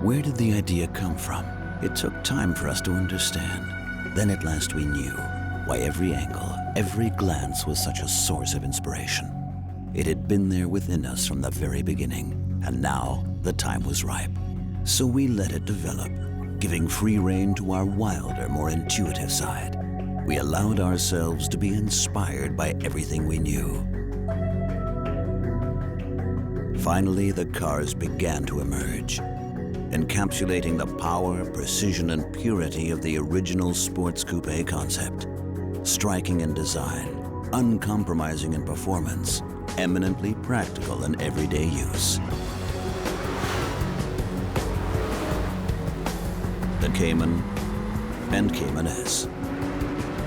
Where did the idea come from? It took time for us to understand. Then at last we knew why every angle, every glance was such a source of inspiration. It had been there within us from the very beginning, and now the time was ripe. So we let it develop, giving free rein to our wilder, more intuitive side. We allowed ourselves to be inspired by everything we knew. Finally, the cars began to emerge, encapsulating the power, precision, and purity of the original sports coupe concept. Striking in design, uncompromising in performance, eminently practical in everyday use. The Cayman and Cayman S.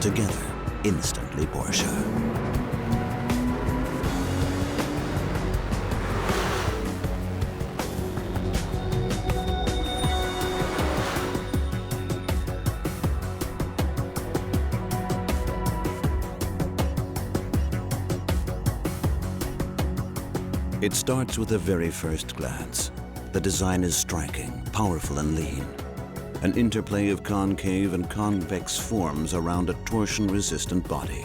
Together, instantly Porsche. It starts with a very first glance. The design is striking, powerful, and lean. An interplay of concave and convex forms around a torsion-resistant body.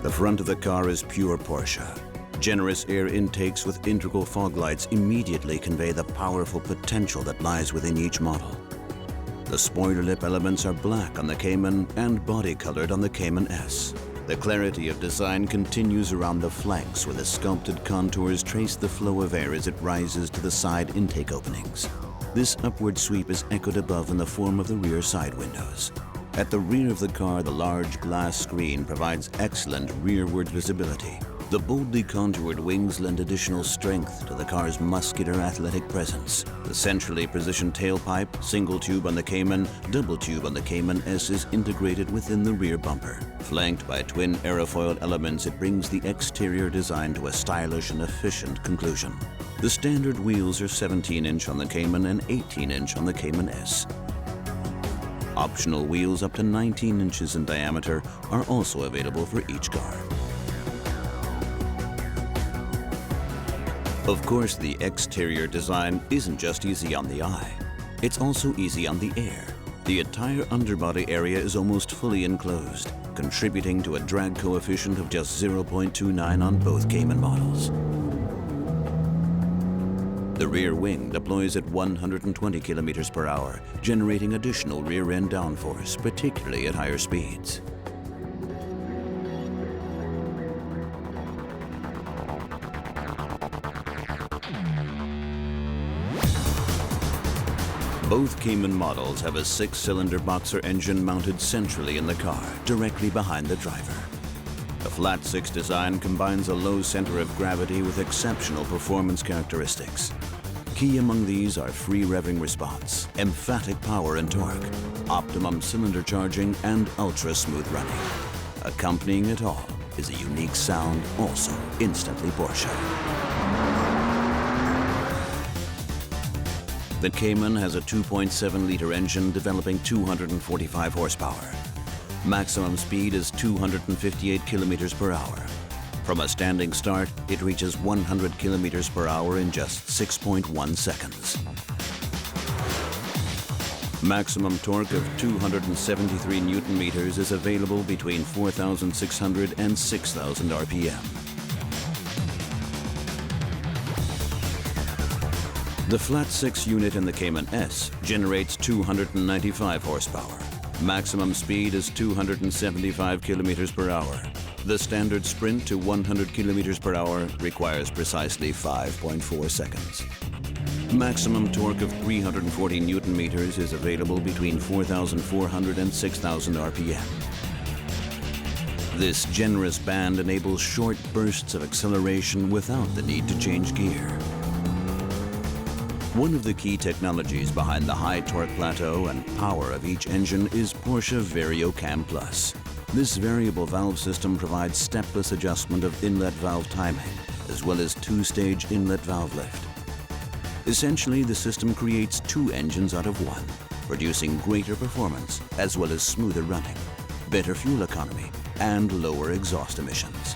The front of the car is pure Porsche. Generous air intakes with integral fog lights immediately convey the powerful potential that lies within each model. The spoiler lip elements are black on the Cayman and body-colored on the Cayman S. The clarity of design continues around the flanks, where the sculpted contours trace the flow of air as it rises to the side intake openings. This upward sweep is echoed above in the form of the rear side windows. At the rear of the car, the large glass screen provides excellent rearward visibility. The boldly contoured wings lend additional strength to the car's muscular, athletic presence. The centrally positioned tailpipe, single tube on the Cayman, double tube on the Cayman S is integrated within the rear bumper. Flanked by twin aerofoil elements, it brings the exterior design to a stylish and efficient conclusion. The standard wheels are 17-inch on the Cayman and 18-inch on the Cayman S. Optional wheels up to 19 inches in diameter are also available for each car. Of course, the exterior design isn't just easy on the eye. It's also easy on the air. The entire underbody area is almost fully enclosed, contributing to a drag coefficient of just 0.29 on both Cayman models. The rear wing deploys at 120 kilometers per hour, generating additional rear-end downforce, particularly at higher speeds. Both Cayman models have a 6-cylinder boxer engine mounted centrally in the car, directly behind the driver. The flat 6 design combines a low center of gravity with exceptional performance characteristics. Key among these are free revving response, emphatic power and torque, optimum cylinder charging, and ultra-smooth running. Accompanying it all is a unique sound, also instantly Porsche. The Cayman has a 2.7-liter engine developing 245 horsepower. Maximum speed is 258 kilometers per hour. From a standing start, it reaches 100 kilometers per hour in just 6.1 seconds. Maximum torque of 273 Newton meters is available between 4,600 and 6,000 RPM. The flat 6 unit in the Cayman S generates 295 horsepower. Maximum speed is 275 kilometers per hour. The standard sprint to 100 kilometers per hour requires precisely 5.4 seconds. Maximum torque of 340 Newton meters is available between 4,400 and 6,000 RPM. This generous band enables short bursts of acceleration without the need to change gear. One of the key technologies behind the high torque plateau and power of each engine is Porsche VarioCam Plus. This variable valve system provides stepless adjustment of inlet valve timing, as well as 2-stage inlet valve lift. Essentially, the system creates 2 engines out of 1, producing greater performance, as well as smoother running, better fuel economy, and lower exhaust emissions.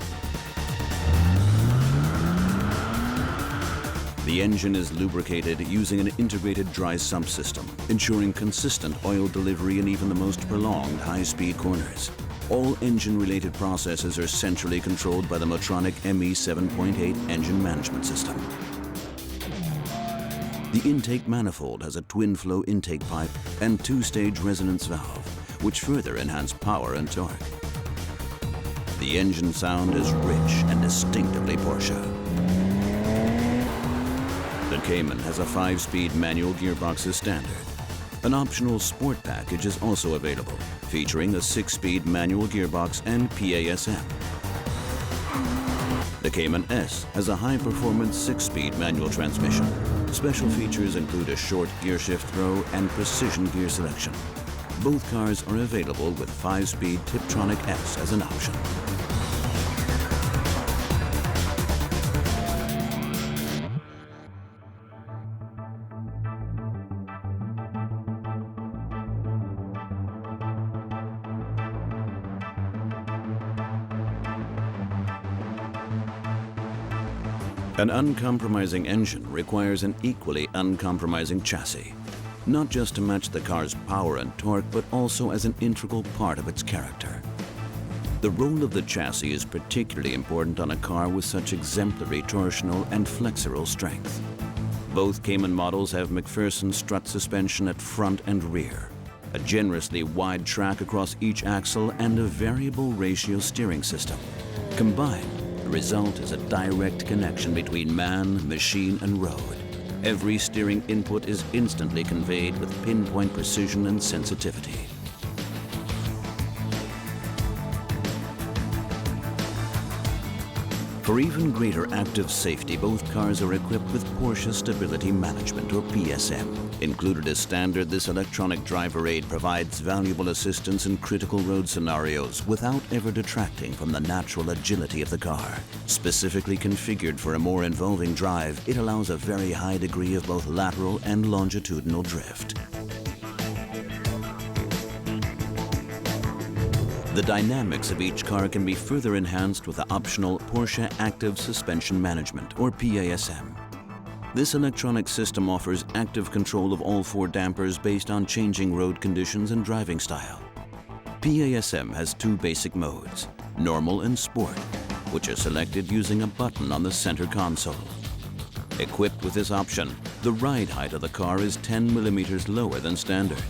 The engine is lubricated using an integrated dry sump system, ensuring consistent oil delivery in even the most prolonged high-speed corners. All engine-related processes are centrally controlled by the Motronic ME 7.8 engine management system. The intake manifold has a twin-flow intake pipe and two-stage resonance valve, which further enhance power and torque. The engine sound is rich and distinctively Porsche. The Cayman has a 5-speed manual gearbox as standard. An optional sport package is also available, featuring a 6-speed manual gearbox and PASM. The Cayman S has a high-performance 6-speed manual transmission. Special features include a short gear shift throw and precision gear selection. Both cars are available with 5-speed Tiptronic S as an option. An uncompromising engine requires an equally uncompromising chassis, not just to match the car's power and torque, but also as an integral part of its character. The role of the chassis is particularly important on a car with such exemplary torsional and flexural strength. Both Cayman models have McPherson strut suspension at front and rear, a generously wide track across each axle, and a variable ratio steering system. Combined, the result is a direct connection between man, machine, and road. Every steering input is instantly conveyed with pinpoint precision and sensitivity. For even greater active safety, both cars are equipped with Porsche Stability Management, or PSM. Included as standard, this electronic driver aid provides valuable assistance in critical road scenarios without ever detracting from the natural agility of the car. Specifically configured for a more involving drive, it allows a very high degree of both lateral and longitudinal drift. The dynamics of each car can be further enhanced with the optional Porsche Active Suspension Management, or PASM. This electronic system offers active control of all 4 dampers based on changing road conditions and driving style. PASM has 2 basic modes, Normal and Sport, which are selected using a button on the center console. Equipped with this option, the ride height of the car is 10 millimeters lower than standard.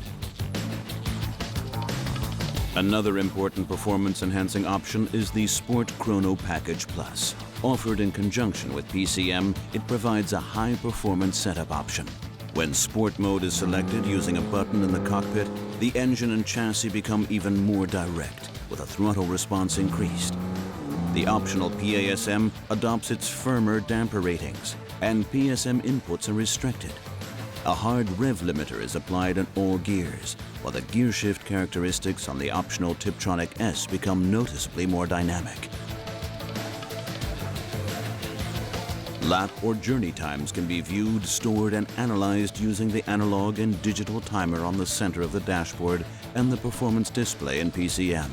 Another important performance-enhancing option is the Sport Chrono Package Plus. Offered in conjunction with PCM, it provides a high-performance setup option. When Sport mode is selected using a button in the cockpit, the engine and chassis become even more direct, with a throttle response increased. The optional PASM adopts its firmer damper ratings, and PSM inputs are restricted. A hard rev limiter is applied in all gears, while the gear shift characteristics on the optional Tiptronic S become noticeably more dynamic. Lap or journey times can be viewed, stored, and analyzed using the analog and digital timer on the center of the dashboard and the performance display in PCM.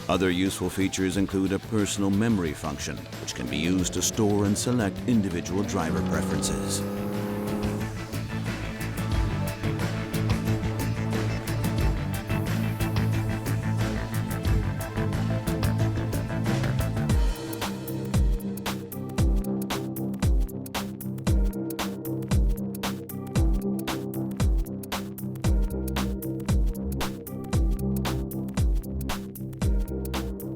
Other useful features include a personal memory function, which can be used to store and select individual driver preferences.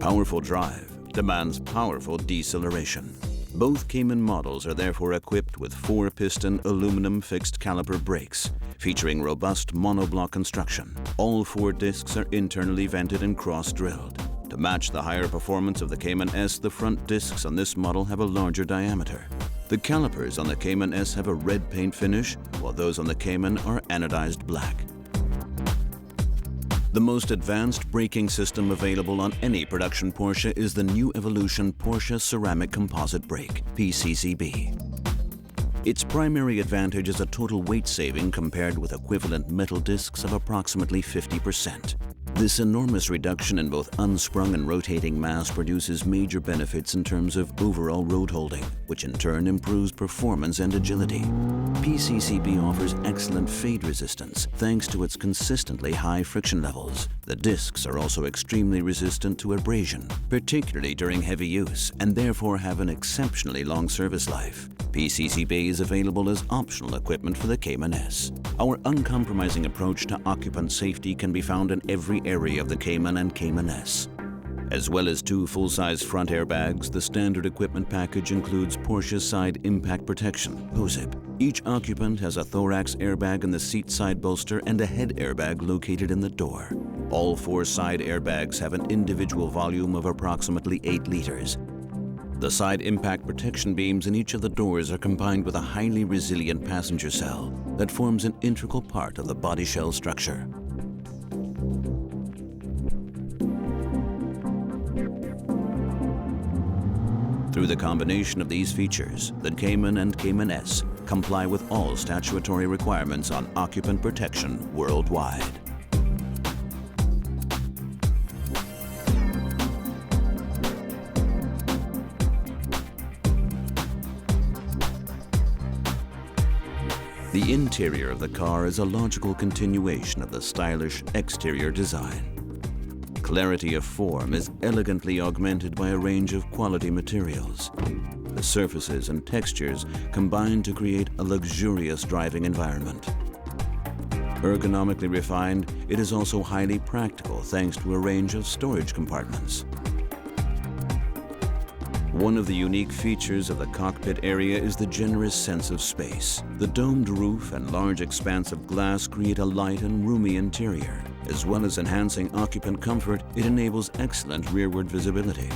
Powerful drive demands powerful deceleration. Both Cayman models are therefore equipped with 4-piston aluminum fixed caliper brakes, featuring robust monoblock construction. All 4 discs are internally vented and cross-drilled. To match the higher performance of the Cayman S, the front discs on this model have a larger diameter. The calipers on the Cayman S have a red paint finish, while those on the Cayman are anodized black. The most advanced braking system available on any production Porsche is the new evolution Porsche Ceramic Composite Brake, PCCB. Its primary advantage is a total weight saving compared with equivalent metal discs of approximately 50%. This enormous reduction in both unsprung and rotating mass produces major benefits in terms of overall road holding, which in turn improves performance and agility. PCCB offers excellent fade resistance thanks to its consistently high friction levels. The discs are also extremely resistant to abrasion, particularly during heavy use, and therefore have an exceptionally long service life. PCCB is available as optional equipment for the Cayman S. Our uncompromising approach to occupant safety can be found in every area of the Cayman and Cayman S. As well as 2 full-size front airbags, the standard equipment package includes Porsche's side impact protection, POSIP. Each occupant has a thorax airbag in the seat side bolster and a head airbag located in the door. All 4 side airbags have an individual volume of approximately 8 liters. The side impact protection beams in each of the doors are combined with a highly resilient passenger cell that forms an integral part of the body shell structure. Through the combination of these features, the Cayman and Cayman S comply with all statutory requirements on occupant protection worldwide. The interior of the car is a logical continuation of the stylish exterior design. Clarity of form is elegantly augmented by a range of quality materials. The surfaces and textures combine to create a luxurious driving environment. Ergonomically refined, it is also highly practical thanks to a range of storage compartments. One of the unique features of the cockpit area is the generous sense of space. The domed roof and large expanse of glass create a light and roomy interior. As well as enhancing occupant comfort, it enables excellent rearward visibility.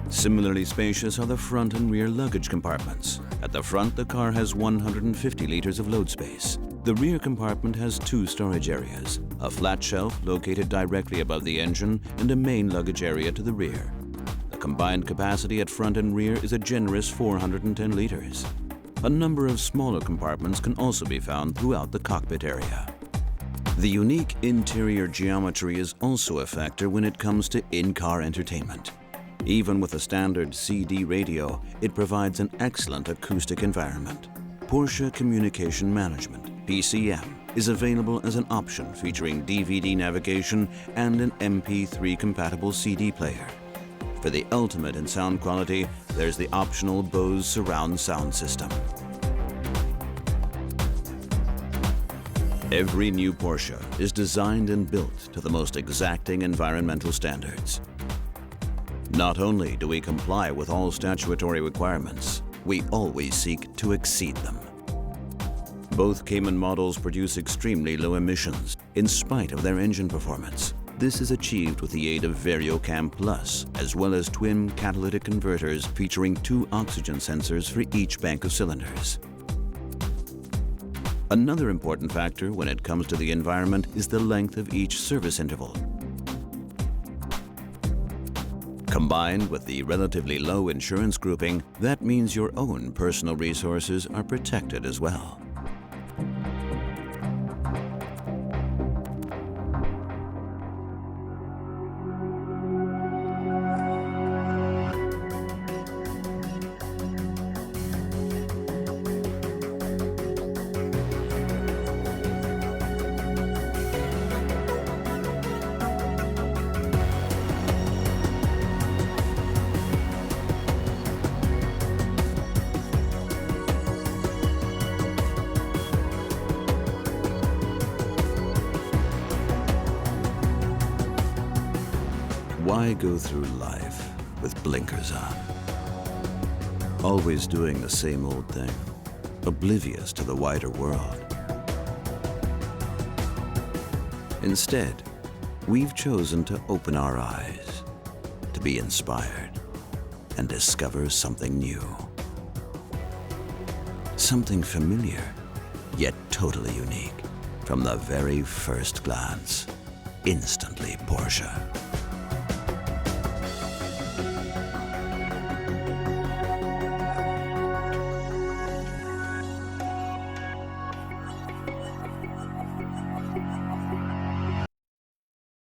Similarly spacious are the front and rear luggage compartments. At the front, the car has 150 liters of load space. The rear compartment has 2 storage areas, a flat shelf located directly above the engine and a main luggage area to the rear. The combined capacity at front and rear is a generous 410 liters. A number of smaller compartments can also be found throughout the cockpit area. The unique interior geometry is also a factor when it comes to in-car entertainment. Even with a standard CD radio, it provides an excellent acoustic environment. Porsche Communication Management, PCM, is available as an option featuring DVD navigation and an MP3 compatible CD player. For the ultimate in sound quality, there's the optional Bose surround sound system. Every new Porsche is designed and built to the most exacting environmental standards. Not only do we comply with all statutory requirements, we always seek to exceed them. Both Cayman models produce extremely low emissions in spite of their engine performance. This is achieved with the aid of VarioCam Plus, as well as twin catalytic converters featuring 2 oxygen sensors for each bank of cylinders. Another important factor when it comes to the environment is the length of each service interval. Combined with the relatively low insurance grouping, that means your own personal resources are protected as well. Why go through life with blinkers on? Always doing the same old thing, oblivious to the wider world. Instead, we've chosen to open our eyes, to be inspired, and discover something new. Something familiar, yet totally unique. From the very first glance, instantly Porsche.